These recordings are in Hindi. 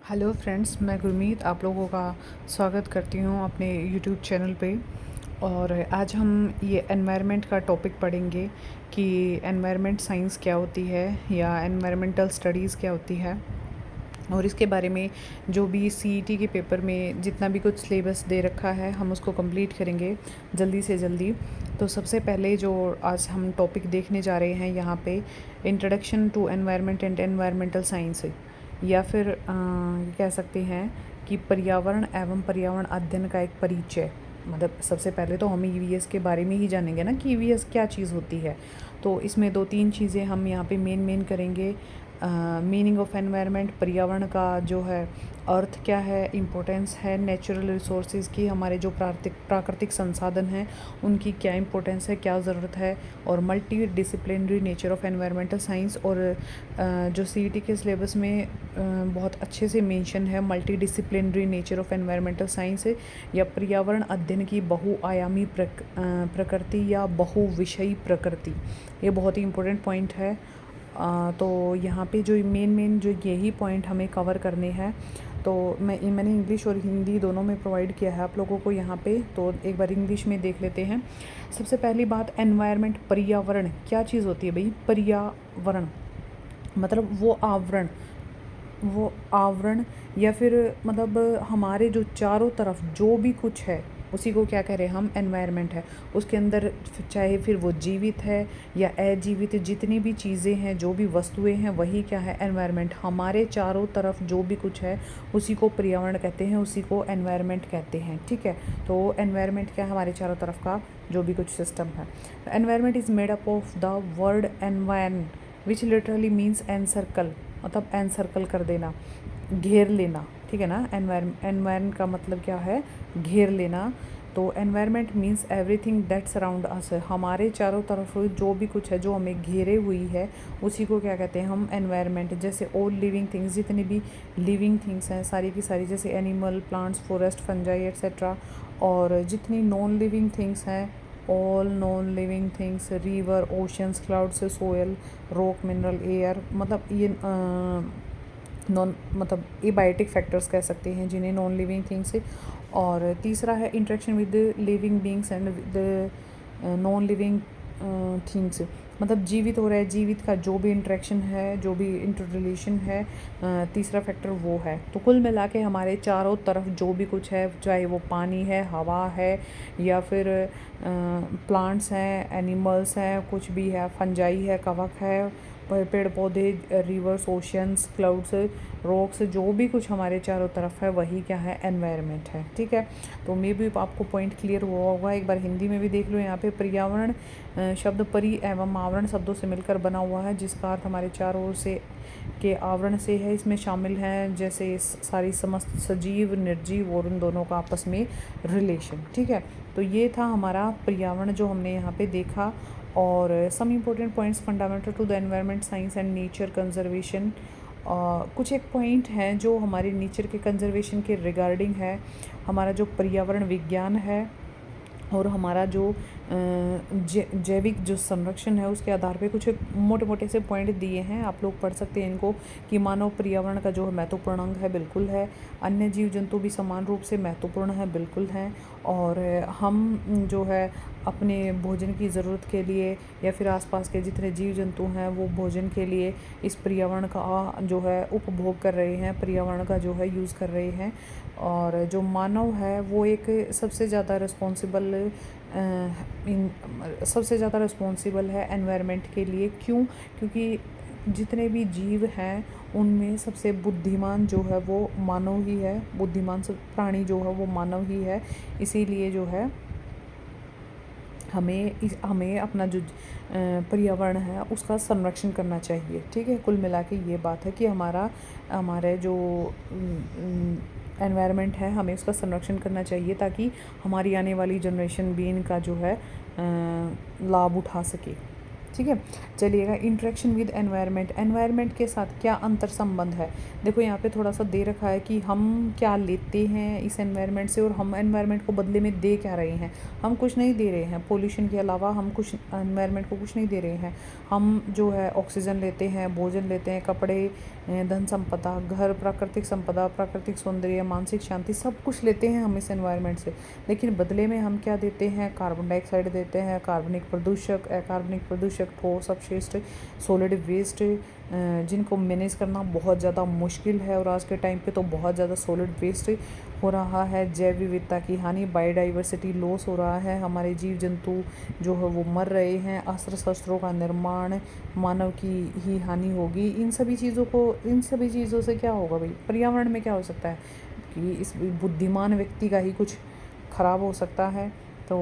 हेलो फ्रेंड्स, मैं गुरमीत आप लोगों का स्वागत करती हूँ अपने यूट्यूब चैनल पे। और आज हम ये एनवायरनमेंट का टॉपिक पढ़ेंगे कि एनवायरनमेंट साइंस क्या होती है या एनवायरनमेंटल स्टडीज़ क्या होती है। और इसके बारे में जो भी सीईटी के पेपर में जितना भी कुछ सिलेबस दे रखा है हम उसको कंप्लीट करेंगे जल्दी से जल्दी। तो सबसे पहले जो आज हम टॉपिक देखने जा रहे हैं यहाँ पे, introduction to environment and environmental science, या फिर ये कह सकते हैं कि पर्यावरण एवं पर्यावरण अध्ययन का एक परिचय। मतलब सबसे पहले तो हम ईवीएस के बारे में ही जानेंगे ना कि ईवीएस क्या चीज़ होती है। तो इसमें दो तीन चीज़ें हम यहाँ पे मेन करेंगे। मीनिंग ऑफ एनवायरनमेंट, पर्यावरण का जो है अर्थ क्या है, इम्पोर्टेंस है नेचुरल रिसोर्सेज की, हमारे जो प्राकृतिक संसाधन हैं उनकी क्या इम्पोर्टेंस है, क्या ज़रूरत है, और multi disciplinary nature of environmental science. और जो सीईटी के सिलेबस में बहुत अच्छे से मेंशन है, multi disciplinary nature of environmental science या पर्यावरण अध्ययन की बहुआयामी प्रकृति या बहुविषयी प्रकृति। ये बहुत ही इम्पोर्टेंट पॉइंट है। तो यहाँ पे जो मेन जो यही पॉइंट हमें कवर करने हैं, तो मैंने इंग्लिश और हिंदी दोनों में प्रोवाइड किया है आप लोगों को यहाँ पे। तो एक बार इंग्लिश में देख लेते हैं। सबसे पहली बात, एनवायरनमेंट, पर्यावरण क्या चीज़ होती है भाई? पर्यावरण मतलब वो आवरण या फिर मतलब हमारे जो चारों तरफ जो भी कुछ है उसी को क्या कह रहे हैं हम? एनवायरनमेंट है। उसके अंदर चाहे फिर वो जीवित है या अजीवित, जितनी भी चीज़ें हैं, जो भी वस्तुएं हैं, वही क्या है? एनवायरनमेंट। हमारे चारों तरफ जो भी कुछ है उसी को पर्यावरण कहते हैं, उसी को एनवायरनमेंट कहते हैं। ठीक है, तो एनवायरनमेंट क्या है? हमारे चारों तरफ का जो भी कुछ सिस्टम है। Environment is made up of the word environ which literally means encircle, मतलब एनसर्कल कर देना, घेर लेना। ठीक है ना? एनवायरन का मतलब क्या है? घेर लेना। तो environment means everything that surround us, हमारे चारों तरफ जो भी कुछ है जो हमें घेरे हुई है उसी को क्या कहते हैं हम? एनवायरनमेंट। जैसे ऑल लिविंग थिंग्स, जितनी भी लिविंग थिंग्स हैं सारी की सारी, जैसे animal, plants, forest, fungi etcetera. और जितनी नॉन लिविंग थिंग्स हैं, all non living things, river, oceans, clouds, soil, rock, mineral, air, मतलब ये नॉन मतलब एबायोटिक फैक्टर्स कह सकते हैं जिन्हें नॉन लिविंग थिंग्स से। और तीसरा है interaction with living beings and with non living things, मतलब जीवित हो रहा है, जीवित का जो भी इंटरेक्शन है, जो भी इंटर रिलेशन है, तीसरा फैक्टर वो है। तो कुल मिला के हमारे चारों तरफ जो भी कुछ है, चाहे वो पानी है, हवा है, या फिर प्लांट्स हैं, एनिमल्स हैं, कुछ भी है, फंजाई है, कवक है, पेड़ पौधे, रिवर्स, ओशंस, क्लाउड्स, रॉक्स, जो भी कुछ हमारे चारों तरफ है वही क्या है? एनवायरनमेंट है। ठीक है, तो मे भी आपको पॉइंट क्लियर हुआ होगा। एक बार हिंदी में भी देख लो। यहाँ पे पर्यावरण शब्द परि एवं आवरण शब्दों से मिलकर बना हुआ है, जिसका अर्थ हमारे चारों ओर से के आवरण से है। इसमें शामिल हैं जैसे सारी समस्त सजीव, निर्जीव और उन दोनों का आपस में रिलेशन। ठीक है, तो ये था हमारा पर्यावरण जो हमने यहाँ पे देखा। और some important points fundamental to the environment science and nature conservation. कुछ एक पॉइंट हैं जो हमारे नेचर के कंजर्वेशन के रिगार्डिंग है। हमारा जो पर्यावरण विज्ञान है और हमारा जो जैविक जो संरक्षण है उसके आधार पे कुछ मोटे मोटे से पॉइंट दिए हैं, आप लोग पढ़ सकते हैं इनको। कि मानव पर्यावरण का जो महत्वपूर्ण अंग है, बिल्कुल है। अन्य जीव जंतु भी समान रूप से महत्वपूर्ण है, बिल्कुल हैं। और हम जो है अपने भोजन की ज़रूरत के लिए या फिर आसपास के जितने जीव जंतु हैं वो भोजन के लिए इस पर्यावरण का जो है उपभोग कर रहे हैं, पर्यावरण का जो है यूज़ कर रहे हैं। और जो मानव है वो एक सबसे ज़्यादा रिस्पॉन्सिबल है एनवायरनमेंट के लिए। क्यों? क्योंकि जितने भी जीव हैं उनमें सबसे बुद्धिमान जो है वो मानव ही है, बुद्धिमान सब प्राणी जो है वो मानव ही है। इसीलिए जो है हमें अपना जो पर्यावरण है उसका संरक्षण करना चाहिए। ठीक है, कुल मिला के ये बात है कि हमारे जो एनवायरनमेंट है हमें उसका संरक्षण करना चाहिए ताकि हमारी आने वाली जनरेशन भी इनका जो है लाभ उठा सके। ठीक है। चलिएगा, इंटरेक्शन विद एनवायरनमेंट, एनवायरनमेंट के साथ क्या अंतर संबंध है। देखो यहाँ पे थोड़ा सा दे रखा है कि हम क्या लेते हैं इस एनवायरनमेंट से और हम एनवायरनमेंट को बदले में दे क्या रहे हैं। हम कुछ नहीं दे रहे हैं, पोल्यूशन के अलावा हम कुछ एनवायरनमेंट को कुछ नहीं दे रहे हैं। हम जो है ऑक्सीजन लेते हैं, भोजन लेते हैं, कपड़े, धन संपदा, घर, प्राकृतिक संपदा, प्राकृतिक सौंदर्य, मानसिक शांति, सब कुछ लेते हैं हम इस एनवायरनमेंट से। लेकिन बदले में हम क्या देते हैं, कार्बन डाइऑक्साइड देते हैं, कार्बनिक प्रदूषक, अकार्बनिक प्रदूषक, ठोस अपशिष्ट, सॉलिड वेस्ट, जिनको मैनेज करना बहुत ज़्यादा मुश्किल है और आज के टाइम पे तो बहुत ज़्यादा सॉलिड वेस्ट हो रहा है। जैव विविधता की हानि, बायोडाइवर्सिटी लॉस हो रहा है, हमारे जीव जंतु जो है वो मर रहे हैं, अस्त्र शस्त्रों का निर्माण, मानव की ही हानि होगी। इन सभी चीज़ों से क्या होगा भाई, पर्यावरण में क्या हो सकता है कि इस बुद्धिमान व्यक्ति का ही कुछ ख़राब हो सकता है, तो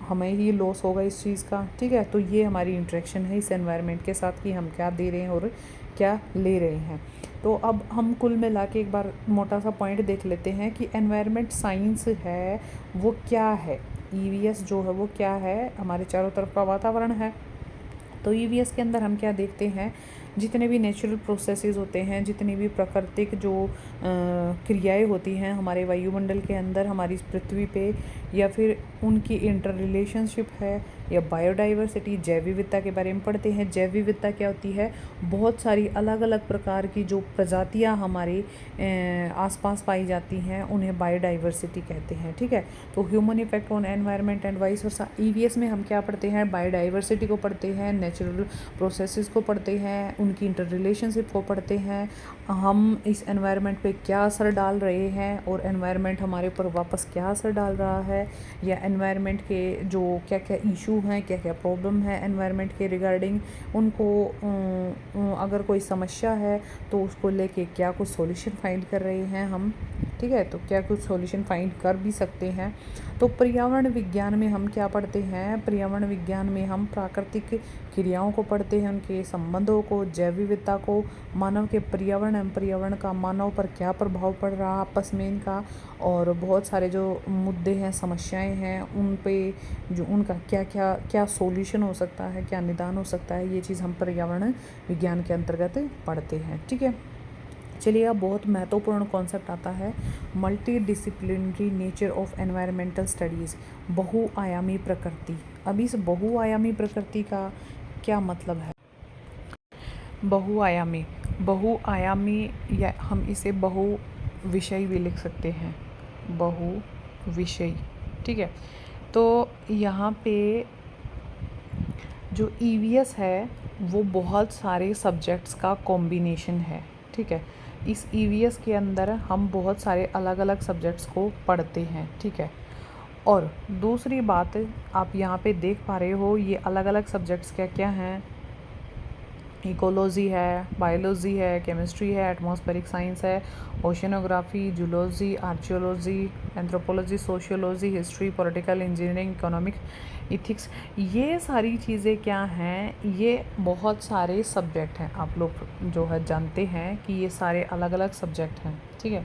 हमें ही लॉस होगा इस चीज़ का। ठीक है, तो ये हमारी इंटरेक्शन है इस एनवायरनमेंट के साथ कि हम क्या दे रहे हैं और क्या ले रहे हैं। तो अब हम कुल मिला के एक बार मोटा सा पॉइंट देख लेते हैं कि एनवायरनमेंट साइंस है वो क्या है। ईवीएस जो है वो क्या है, हमारे चारों तरफ का वातावरण है। तो ईवीएस के अंदर हम क्या देखते हैं, जितने भी नेचुरल प्रोसेसेस होते हैं, जितनी भी प्राकृतिक जो क्रियाएं होती हैं हमारे वायुमंडल के अंदर, हमारी इस पृथ्वी पे, या फिर उनकी इंटर रिलेशनशिप है, या बायोडाइवर्सिटी, जैव विविधता के बारे में पढ़ते हैं। जैव विविधता क्या होती है, बहुत सारी अलग अलग प्रकार की जो प्रजातियां हमारे आसपास पाई जाती हैं उन्हें बायोडाइवर्सिटी कहते हैं। ठीक है, तो human effect on environment and vice versa. EVS में हम क्या पढ़ते हैं, बायोडाइवर्सिटी को पढ़ते हैं, नेचुरल प्रोसेसेस को पढ़ते हैं, उनकी इंटर रिलेशनशिप को पढ़ते हैं, हम इस एनवायरनमेंट पे क्या असर डाल रहे हैं और एनवायरनमेंट हमारे ऊपर वापस क्या असर डाल रहा है, या एनवायरनमेंट के जो क्या क्या इशू हैं, क्या क्या प्रॉब्लम है एनवायरनमेंट के रिगार्डिंग, उनको अगर कोई समस्या है तो उसको लेके क्या कुछ सॉल्यूशन फाइंड कर रहे हैं हम। ठीक है, तो क्या कुछ सॉल्यूशन फाइंड कर भी सकते हैं। तो पर्यावरण विज्ञान में हम क्या पढ़ते हैं, पर्यावरण विज्ञान में हम प्राकृतिक क्रियाओं को पढ़ते हैं, उनके संबंधों को, जैव विविधता को, मानव के पर्यावरण एवं पर्यावरण का मानव पर क्या प्रभाव पड़ रहा है आपस में इनका, और बहुत सारे जो मुद्दे हैं, समस्याएं हैं, उन पे जो उनका क्या क्या क्या सॉल्यूशन हो सकता है, क्या निदान हो सकता है, ये चीज़ हम पर्यावरण विज्ञान के अंतर्गत पढ़ते हैं। ठीक है, चलिए अब बहुत महत्वपूर्ण कॉन्सेप्ट आता है, multi disciplinary nature of environmental studies, बहुआयामी प्रकृति। अब इस बहुआयामी प्रकृति का क्या मतलब है। बहुआयामी, बहुआयामी या हम इसे बहु विषय भी लिख सकते हैं, बहु विषय। ठीक है, तो यहाँ पे जो ईवीएस है वो बहुत सारे सब्जेक्ट्स का कॉम्बिनेशन है। ठीक है, इस ईवीएस के अंदर हम बहुत सारे अलग अलग सब्जेक्ट्स को पढ़ते हैं। ठीक है, और दूसरी बात आप यहाँ पे देख पा रहे हो, ये अलग अलग सब्जेक्ट्स क्या क्या हैं, इकोलॉजी है, बायोलॉजी है, केमिस्ट्री है, एटमॉस्फेरिक साइंस है, oceanography, zoology, archaeology, anthropology, sociology, history, political, engineering, economics, ethics. ये सारी चीज़ें क्या हैं, ये बहुत सारे सब्जेक्ट हैं। आप लोग जो है जानते हैं कि ये सारे अलग अलग सब्जेक्ट हैं। ठीक है,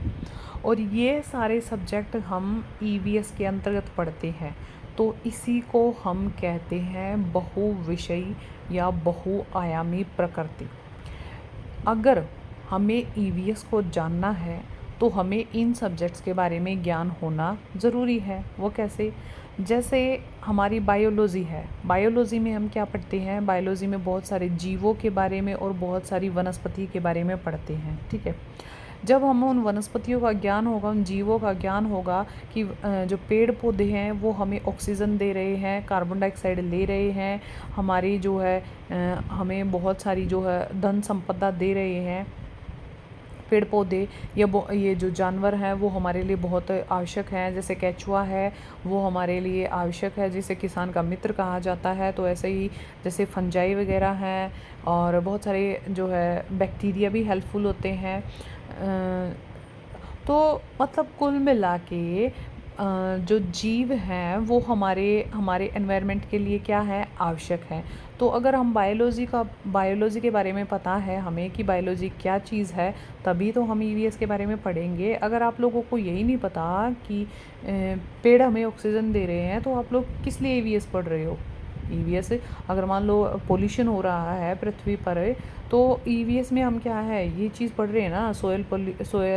और ये सारे सब्जेक्ट हम ईवीएस के अंतर्गत पढ़ते हैं, तो इसी को हम कहते हैं बहुविषयी या बहुआयामी प्रकृति। अगर हमें ईवीएस को जानना है तो हमें इन सब्जेक्ट्स के बारे में ज्ञान होना ज़रूरी है। वो कैसे, जैसे हमारी बायोलॉजी है, बायोलॉजी में हम क्या पढ़ते हैं, बायोलॉजी में बहुत सारे जीवों के बारे में और बहुत सारी वनस्पति के बारे में पढ़ते हैं। ठीक है, जब हमें उन वनस्पतियों का ज्ञान होगा, उन जीवों का ज्ञान होगा कि जो पेड़ पौधे हैं वो हमें ऑक्सीजन दे रहे हैं, कार्बन डाइऑक्साइड ले रहे हैं, हमारी जो है हमें बहुत सारी जो है धन संपदा दे रहे हैं, पेड़ पौधे या ये जो जानवर हैं वो हमारे लिए बहुत आवश्यक हैं। जैसे केचुआ है वो हमारे लिए आवश्यक है, जिसे किसान का मित्र कहा जाता है। तो ऐसे ही जैसे फंजाई वगैरह हैं और बहुत सारे जो है बैक्टीरिया भी हेल्पफुल होते हैं। तो मतलब कुल मिला के जो जीव हैं वो हमारे एनवायरनमेंट के लिए क्या है, आवश्यक है। तो अगर हम बायोलॉजी के बारे में पता है हमें कि बायोलॉजी क्या चीज़ है, तभी तो हम ईवीएस के बारे में पढ़ेंगे। अगर आप लोगों को यही नहीं पता कि पेड़ हमें ऑक्सीजन दे रहे हैं, तो आप लोग किस लिए ईवीएस पढ़ रहे हो। ईवीएस अगर मान लो पोल्यूशन हो रहा है पृथ्वी पर, तो ईवीएस में हम क्या है ये चीज़ पढ़ रहे हैं ना, soil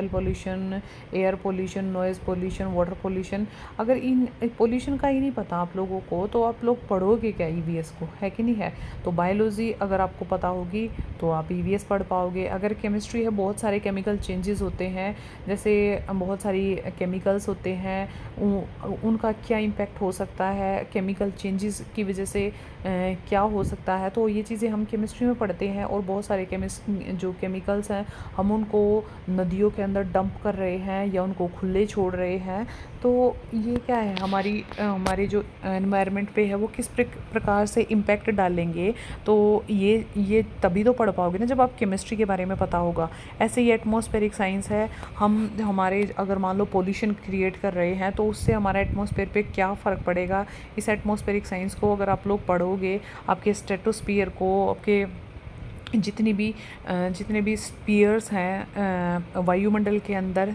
pollution, air pollution, noise pollution, water pollution. अगर इन पोल्यूशन का ही नहीं पता आप लोगों को तो आप लोग पढ़ोगे क्या ईवीएस को, है कि नहीं है। तो बायोलॉजी अगर आपको पता होगी तो आप ईवीएस पढ़ पाओगे। अगर केमिस्ट्री है, बहुत सारे केमिकल चेंजेस होते हैं, जैसे बहुत सारी केमिकल्स होते हैं, उनका क्या इम्पैक्ट हो सकता है, केमिकल चेंजेस की वजह से क्या हो सकता है, तो ये चीज़ें हम केमिस्ट्री में पढ़ते हैं। और बहुत सारे जो केमिकल्स हैं हम उनको नदियों के अंदर डंप कर रहे हैं या उनको खुले छोड़ रहे हैं, तो ये क्या है हमारे जो एनवायरनमेंट पे है वो किस प्रकार से इम्पैक्ट डालेंगे। तो ये तभी तो पढ़ पाओगे ना जब आप केमिस्ट्री के बारे में पता होगा। ऐसे ही एटमॉस्फेरिक साइंस है, हम हमारे अगर मान लो पोल्यूशन क्रिएट कर रहे हैं तो उससे हमारा एटमॉस्फेयर पे क्या फ़र्क पड़ेगा। इस एटमॉस्फेरिक साइंस को अगर आप लोग पढ़ोगे, आपके स्ट्रेटोस्फियर को, आपके जितने भी स्पीयर्स हैं वायुमंडल के अंदर,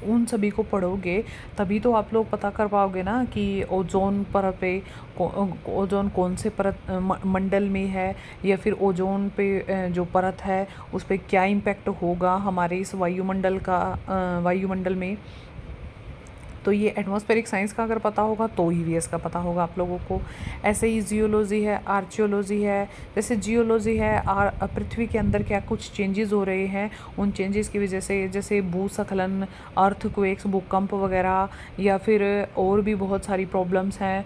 उन सभी को पढ़ोगे तभी तो आप लोग पता कर पाओगे ना कि ओजोन परत पे ओजोन कौन से परत मंडल में है, या फिर ओजोन पे जो परत है उस पर क्या इम्पैक्ट होगा हमारे इस वायुमंडल में। तो ये एटमॉस्फेरिक साइंस का अगर पता होगा तो ईवीएस का पता होगा आप लोगों को। ऐसे ही जियोलॉजी है, आर्चियोलॉजी है। जैसे जियोलॉजी है, पृथ्वी के अंदर क्या कुछ चेंजेस हो रहे हैं, उन चेंजेस की वजह से, जैसे भूस्खलन, अर्थक्वेक्स, भूकंप वगैरह, या फिर और भी बहुत सारी प्रॉब्लम्स हैं।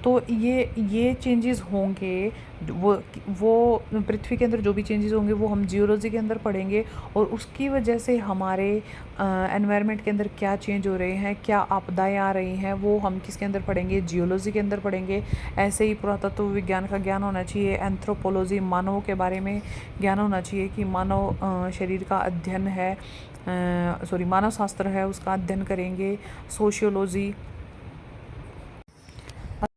तो ये चेंजेस होंगे, वो पृथ्वी के अंदर जो भी चेंजेस होंगे वो हम जियोलॉजी के अंदर पढ़ेंगे। और उसकी वजह से हमारे एनवायरनमेंट के अंदर क्या चेंज हो रहे हैं, क्या आपदाएं आ रही हैं, वो हम किसके अंदर पढ़ेंगे, जियोलॉजी के अंदर पढ़ेंगे। ऐसे ही पुरातत्व विज्ञान का ज्ञान होना चाहिए, एंथ्रोपोलॉजी, मानवों के बारे में ज्ञान होना चाहिए कि मानव शरीर का अध्ययन है, मानव शास्त्र है उसका अध्ययन करेंगे। सोशियोलॉजी,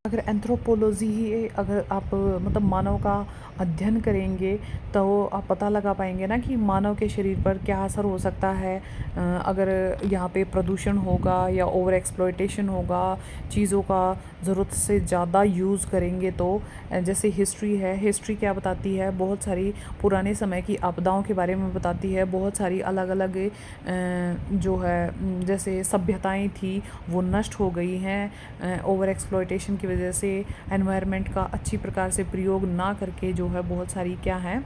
अगर एंथ्रोपोलॉजी ही अगर आप मतलब मानव का अध्ययन करेंगे तो आप पता लगा पाएंगे ना कि मानव के शरीर पर क्या असर हो सकता है। अगर यहाँ पे प्रदूषण होगा या ओवर एक्सप्लॉयटेशन होगा, चीज़ों का ज़रूरत से ज़्यादा यूज़ करेंगे तो जैसे हिस्ट्री है, हिस्ट्री क्या बताती है, बहुत सारी पुराने समय की आपदाओं के बारे में बताती है। बहुत सारी अलग अलग जो है जैसे सभ्यताएं थी वो नष्ट हो गई हैं ओवर एक्सप्लॉयटेशन की वजह से। एनवायरनमेंट का अच्छी प्रकार से प्रयोग ना करके जो है बहुत सारी क्या है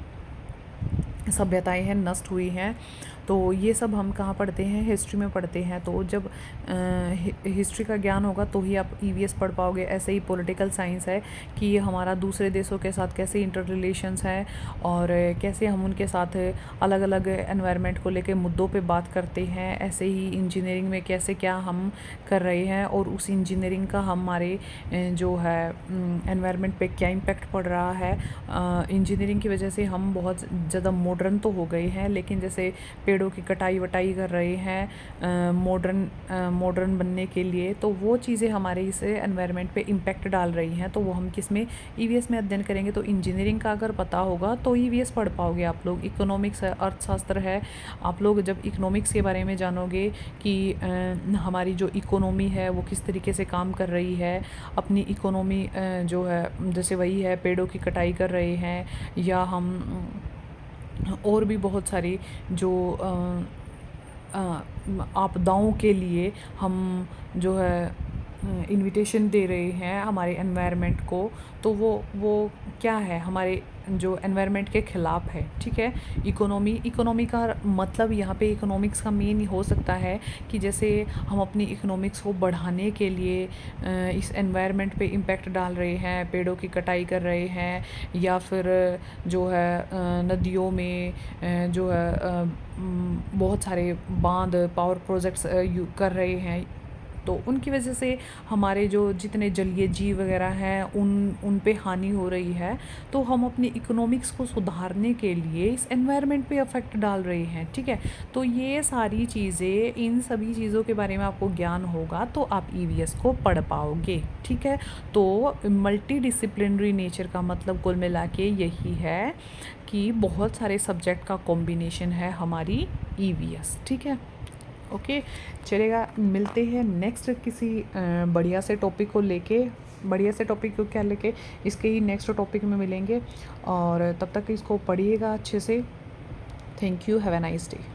सभ्यताएं हैं नष्ट हुई हैं। तो ये सब हम कहाँ पढ़ते हैं, हिस्ट्री में पढ़ते हैं। तो जब हिस्ट्री का ज्ञान होगा तो ही आप ईवीएस पढ़ पाओगे। ऐसे ही पॉलिटिकल साइंस है कि हमारा दूसरे देशों के साथ कैसे इंटर रिलेशंस हैं और कैसे हम उनके साथ अलग अलग एनवायरनमेंट को लेकर मुद्दों पे बात करते हैं। ऐसे ही इंजीनियरिंग में कैसे क्या हम कर रहे हैं और उस इंजीनियरिंग का हमारे जो है एनवायरनमेंट पे क्या इम्पेक्ट पड़ रहा है। इंजीनियरिंग की वजह से हम बहुत ज़्यादा मॉडर्न तो हो गए हैं, लेकिन जैसे पेड़ों की कटाई वटाई कर रहे हैं मॉडर्न बनने के लिए, तो वो चीज़ें हमारे इस एनवायरनमेंट पे इम्पैक्ट डाल रही हैं। तो वो हम किस में ईवीएस में अध्ययन करेंगे। तो इंजीनियरिंग का अगर पता होगा तो ईवीएस पढ़ पाओगे आप लोग। इकोनॉमिक्स है, अर्थशास्त्र है, आप लोग जब इकोनॉमिक्स के बारे में जानोगे कि हमारी जो इकोनॉमी है वो किस तरीके से काम कर रही है, अपनी इकोनॉमी जो है जैसे वही है पेड़ों की कटाई कर रहे हैं, या हम और भी बहुत सारी जो आपदाओं के लिए हम जो है इनविटेशन दे रहे हैं हमारे एनवायरनमेंट को, तो वो क्या है हमारे जो एनवायरनमेंट के ख़िलाफ़ है। ठीक है। इकोनॉमी का मतलब यहाँ पे इकोनॉमिक्स का मेन हो सकता है कि जैसे हम अपनी इकोनॉमिक्स को बढ़ाने के लिए इस एनवायरनमेंट पे इम्पैक्ट डाल रहे हैं, पेड़ों की कटाई कर रहे हैं, या फिर जो है नदियों में जो है बहुत सारे बांध पावर प्रोजेक्ट्स कर रहे हैं। तो उनकी वजह से हमारे जो जितने जलीय जीव वगैरह हैं उन पे हानि हो रही है। तो हम अपनी इकोनॉमिक्स को सुधारने के लिए इस एनवायरनमेंट पे इफ़ेक्ट डाल रहे हैं। ठीक है। तो ये सारी चीज़ें, इन सभी चीज़ों के बारे में आपको ज्ञान होगा तो आप ईवीएस को पढ़ पाओगे। ठीक है। तो मल्टी डिसिप्लिनरी नेचर का मतलब कुल मिला के यही है कि बहुत सारे सब्जेक्ट का कॉम्बिनेशन है हमारी ईवीएस। ठीक है। ओके, चलेगा। मिलते हैं नेक्स्ट किसी बढ़िया से टॉपिक को लेके, बढ़िया से टॉपिक को क्या लेके, इसके ही नेक्स्ट टॉपिक में मिलेंगे। और तब तक इसको पढ़िएगा अच्छे से। Thank you, have a nice day.